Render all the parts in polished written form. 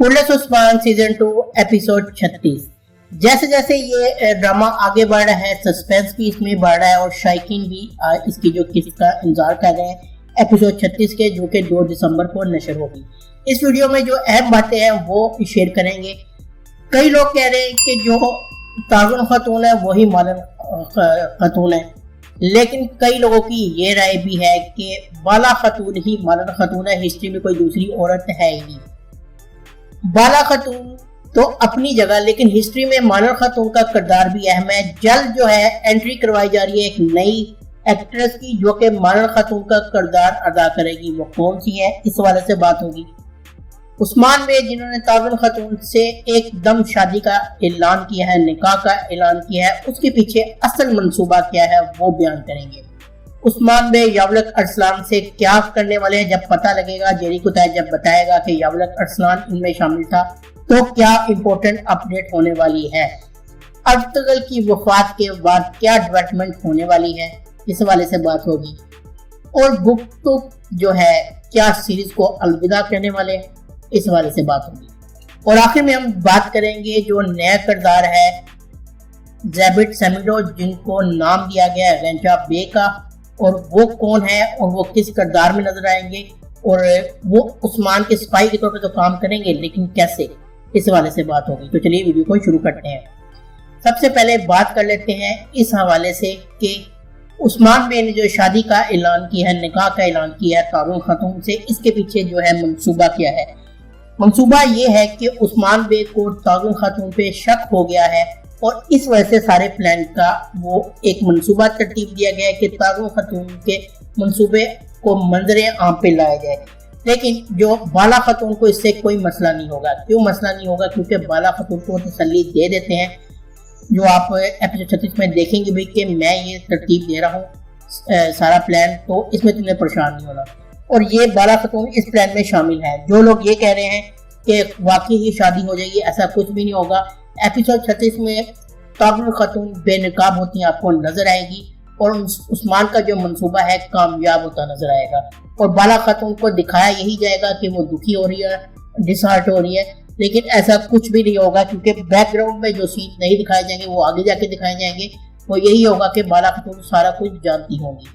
कुर्रत Usman season 2 episode 36। जैसे जैसे ये ड्रामा आगे बढ़ रहा है, सस्पेंस भी इसमें बढ़ रहा है और शायकीन भी इसकी जो किस्त का इंतजार कर रहे हैं एपिसोड 36 के, जो कि 2 दिसंबर को नशर होगी। इस वीडियो में जो अहम बातें हैं वो शेयर करेंगे। कई लोग कह रहे हैं कि जो तारुन खातून है वही मालन खातून है, लेकिन कई लोगों की ये राय भी है कि बाला खातून ही मालन खातून है। हिस्ट्री में कोई दूसरी औरत है ही नहीं। बाला खातून तो अपनी जगह, लेकिन हिस्ट्री में मालन खातून का किरदार भी अहम है। जल्द जो है एंट्री करवाई जा रही है एक नई एक्ट्रेस की, जो कि मालन खातून का किरदार अदा करेगी। वो कौन सी है, इस वाले से बात होगी। उस्मान बे जिन्होंने तारुन खातून से एकदम शादी का ऐलान किया है, निकाह का ऐलान किया है, उसके पीछे असल मंसूबा क्या है वो बयान करेंगे। उस्मान बे यावलक अरसलान से क्या करने वाले हैं, जब पता लगेगा। जेरी कुतैब जब बताएगा कि यावलक अरसलान इनमें शामिल था, तो क्या इंपॉर्टेंट अपडेट होने वाली है। अर्तुगरुल की वफात के बाद क्या डेवलपमेंट होने वाली है, इस वाले से बात होगी। और बुक जो है क्या सीरीज को अलविदा कहने वाले हैं, इस वाले से बात होगी। और आखिर में हम बात करेंगे जो नया किरदार है ज़ैबिट सेमिडो, जिनको नाम दिया गया है रेंचा बे का, और वो कौन है और वो किस किरदार में नजर आएंगे। और वो उस्मान के सिपाही के तौर पे तो काम करेंगे, लेकिन कैसे, इस हवाले से बात होगी। तो चलिए वीडियो को शुरू करते हैं। सबसे पहले बात कर लेते हैं इस हवाले से कि उस्मान बे ने जो शादी का ऐलान किया है, निकाह का ऐलान किया है तारुन खातून से, इसके पीछे जो है मंसूबा क्या है। मंसूबा ये है कि उस्मान बे को तारुन खातून पे शक हो गया है और इस वजह से सारे प्लान का वो एक मंसूबा तरतीब दिया गया है कि तारुन खातून के मंसूबे को मंजरे आम पे लाया जाए। लेकिन जो बाला खातून को इससे कोई मसला नहीं होगा। क्यों मसला नहीं होगा? क्योंकि बाला खातून को तसल्ली दे देते हैं, जो आप एपिसोड 36 में देखेंगे भी कि मैं ये तरतीब दे रहा हूँ सारा प्लान, तो इसमें तुम्हें परेशान नहीं होना। और ये बाला खातून इस प्लान में शामिल है। जो लोग ये कह रहे हैं कि वाकई ही शादी हो जाएगी, ऐसा कुछ भी नहीं होगा। एपिसोड 36 में तारुन खातून बेनकाब होती हैं, आपको नजर आएगी, और उस्मान का जो मंसूबा है कामयाब होता नजर आएगा। और बाला खातून को दिखाया यही जाएगा कि वो दुखी हो रही है, डिसहार्ट हो रही है, लेकिन ऐसा कुछ भी नहीं होगा, क्योंकि बैकग्राउंड में जो सीन नहीं दिखाए जाएंगे वो आगे जाके दिखाए जाएंगे। वो यही होगा कि बाला खातून सारा कुछ जानती होंगी।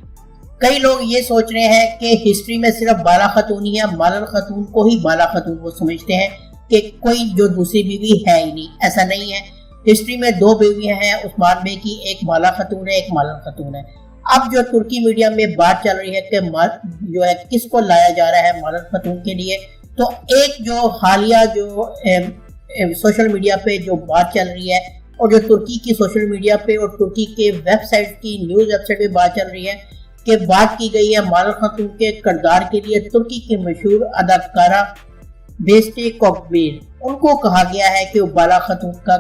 कई लोग ये सोच रहे हैं कि हिस्ट्री में सिर्फ बाला खातून ही है, मालन खातून को ही बाला खातून वो समझते हैं कि कोई जो दूसरी बीवी है ही नहीं। ऐसा नहीं है। हिस्ट्री में 2 बीवियां हैं उस्मान बे की, एक बाला खातून है, एक मालन खातून है। अब जो तुर्की मीडिया में बात चल रही है कि जो है किसको लाया जा रहा है मालन खातून के लिए, तो एक जो हालिया जो सोशल मीडिया पे जो बात चल रही है, और जो तुर्की की सोशल मीडिया पे और तुर्की के वेबसाइट की न्यूज वेबसाइट पे बात चल रही है कि बात की गई है मालन खातून के किरदार के लिए तुर्की की मशहूर अदाकारा बेस्टे कोकबीर, उनको कहा गया है कि वो बाला खातून का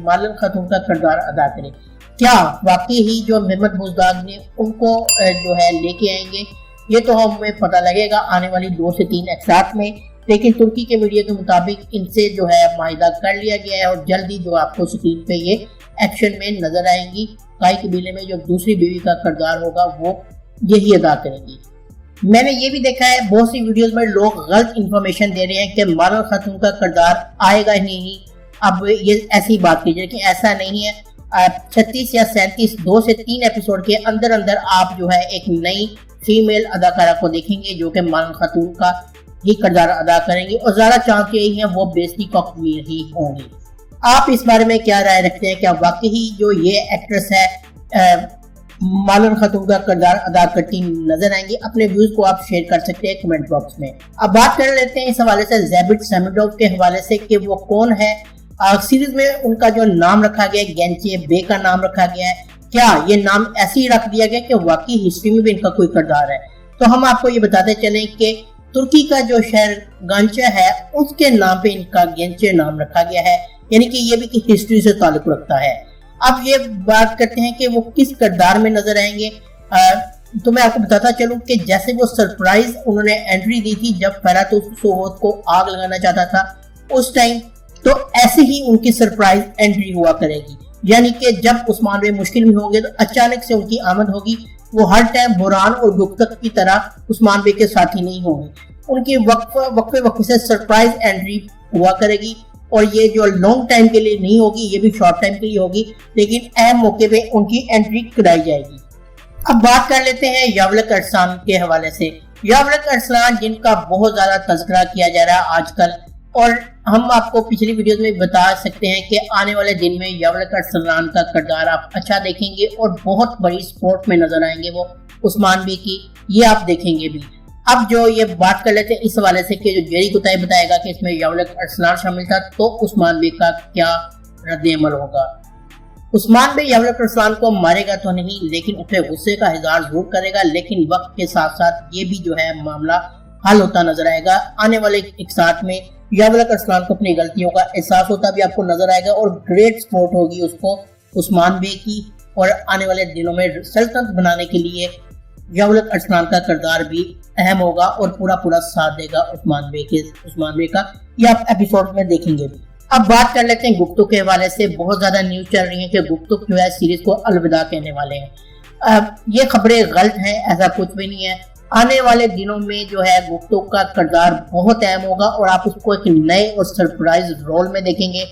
मालन खातून का किरदार अदा करें। क्या वाकई ही जो मेहमद बुज़दाग ने उनको जो है लेके आएंगे, ये तो हमें पता लगेगा आने वाली 2 से 3 एपिसोड में। लेकिन तुर्की के मीडिया के मुताबिक इनसे जो है माहिदा कर लिया गया है और जल्दी जो आपको स्क्रीन पे ये एक्शन में नजर आएंगी। काई कबीले में जो दूसरी बीवी का किरदार होगा वो यही अदा करेंगी। मैंने ये भी देखा है बहुत सी वीडियोस में लोग गलत इंफॉर्मेशन दे रहे हैं कि मालन खातून का किरदार आएगा ही नहीं। अब ये ऐसी बात कीजिए कि ऐसा नहीं है। 36 या 37 2 से 3 एपिसोड के अंदर अंदर आप जो है एक नई फीमेल अदाकारा को देखेंगे जो कि मालन खातून का ही किरदार अदा करेंगी, और ज्यादा चांस यही है वो बेस्टी कोकबीर ही होंगी। आप इस बारे में क्या राय रखते हैं? क्या वाकई ही जो ये एक्ट्रेस है मालन खातून का किरदार अदा करती नजर आएंगी? अपने व्यूज को आप शेयर कर सकते हैं कमेंट बॉक्स में। अब बात कर लेते हैं इस हवाले से ज़ैबिट सेमिडो के हवाले से कि वो कौन है। सीरीज में उनका जो नाम रखा गया है गेंचे बे का नाम रखा गया है। क्या ये नाम ऐसे ही रख दिया गया कि वाकई हिस्ट्री में भी इनका कोई किरदार है? तो हम आपको ये बताते चलें कि तुर्की का जो शहर गांचा है उसके नाम पे इनका गेंचे नाम रखा गया है, यानी कि ये भी हिस्ट्री से ताल्लुक रखता है। अब ये बात करते हैं कि वो किस किरदार में नजर आएंगे। तो मैं आपको बताता चलूं कि जैसे वो सरप्राइज उन्होंने एंट्री दी थी जब फरातुस सोहोत को आग लगाना चाहता था उस टाइम, तो ऐसे ही उनकी सरप्राइज एंट्री हुआ करेगी। यानी कि जब उस्मान बे मुश्किल में होंगे तो अचानक से उनकी आमद होगी। वो हर टाइम बुरान और गुप्तक की तरह उस्मान बे के साथी नहीं होंगे। उनकी वक्फे से सरप्राइज एंट्री हुआ करेगी और ये जो लॉन्ग टाइम के लिए नहीं होगी, ये भी शॉर्ट टाइम के लिए होगी, लेकिन अहम मौके पे उनकी एंट्री कराई जाएगी। अब बात कर लेते हैं यावलक अरसलान के हवाले से। यावलक अरसलान जिनका बहुत ज्यादा तज़किरा किया जा रहा है आजकल, और हम आपको पिछली वीडियोस में बता सकते हैं कि आने वाले दिन में यावलक अरसलान का किरदार आप अच्छा देखेंगे और बहुत बड़ी स्पोर्ट में नजर आएंगे वो उस्मान बे की, ये आप देखेंगे भी। अब जो ये बात कर लेते हैं इस हवाले से कि जो जेरी कुताई बताएगा कि इसमें यावलक अरसलान शामिल था, तो उस्मान बे का क्या रद्द-ए-अमल होगा। उस्मान बे यावलक अरसलान को मारेगा तो नहीं, लेकिन उसे गुस्से का इजहार जरूर करेगा, लेकिन वक्त के साथ साथ ये भी जो है मामला हल होता नजर आएगा। आने वाले एक साथ में यावलक अरसलान को अपनी गलतियों का एहसास होता भी आपको नजर आएगा और ग्रेट सपोर्ट होगी उसको उस्मान बे की, और आने वाले दिनों में सल्तनत बनाने के लिए यावलक अरसलान का किरदार भी अहम होगा और पूरा साथ देगा उस्मान बे का। ये आप एपिसोड में देखेंगे भी। अब बात कर लेते हैं गुप्तुक के हवाले से। बहुत ज्यादा न्यूज चल रही है कि गुप्तुक जो है सीरीज को अलविदा कहने वाले हैं। ये खबरें गलत हैं, ऐसा कुछ भी नहीं है। आने वाले दिनों में जो है गुप्तुक का किरदार बहुत अहम होगा और आप उसको एक नए और सरप्राइज रोल में देखेंगे।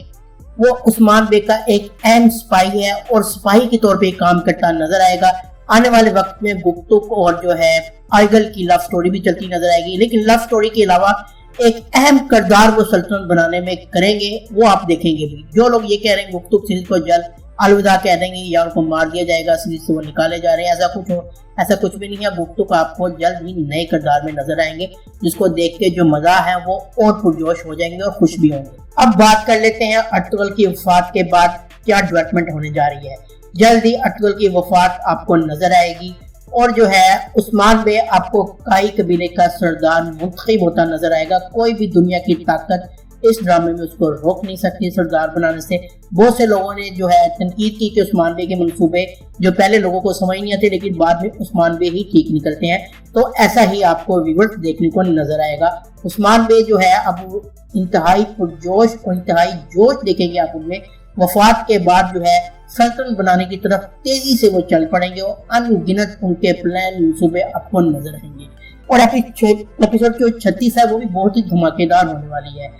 वो उस्मान बे का एक अहम सिपाही है और सिपाही के तौर पे काम करता नजर आएगा। आने वाले वक्त में गुप्तुक और जो है आइगल की लव स्टोरी भी चलती नजर आएगी, लेकिन लव स्टोरी के अलावा एक अहम किरदार वो सल्तनत बनाने में करेंगे, वो आप देखेंगे भी। जो लोग ये कह रहे हैं गुप्तुक सीरीज को जल्द अलविदा कह देंगे या उनको मार दिया जाएगा, सीरीज से वो निकाले जा रहे हैं, ऐसा कुछ भी नहीं है। गुप्तुक आपको जल्द ही नए किरदार में नजर आएंगे, जिसको देख के जो मजा है वो और पुरजोश हो जाएंगे और खुश भी होंगे। अब बात कर लेते हैं अर्तुगरुल की वफात के बाद क्या डेवलपमेंट होने जा रही है। जल्द ही अर्तुगरुल की वफात आपको नजर आएगी और जो है उस्मान बे आपको काई कबीले का सरदार मुंतखब होता नजर आएगा। कोई भी दुनिया की ताकत इस ड्रामे में उसको रोक नहीं सकती सरदार बनाने से। बहुत से लोगों ने जो है तनकीद की कि उस्मान बे के मंसूबे जो पहले लोगों को समझ नहीं आते, लेकिन बाद में उस्मान बे ही ठीक निकलते हैं, तो ऐसा ही आपको व्यूअर्स देखने को नजर आएगा। उस्मान बे जो है अब इंतहाई पुरजोश और इंतहाई जोश देखेंगे आप उनमें। वफात के बाद जो है सल्तनत बनाने की तरफ तेजी से वो चल पड़ेंगे और अनगिनत उनके प्लान मंसूबे आपको नजर आएंगे। और एपिसोड जो 36 है वो भी बहुत ही धमाकेदार होने वाली है।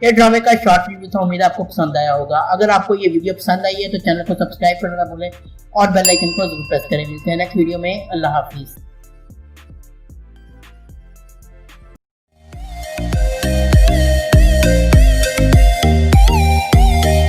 ये ड्रामे का शॉर्ट रिव्यू था, उम्मीद आपको पसंद आया होगा। अगर आपको ये वीडियो पसंद आई है तो चैनल को सब्सक्राइब करना ना भूलें और बेल आइकन को जरूर प्रेस करें। मिलते हैं नेक्स्ट वीडियो में। अल्लाह हाफिज।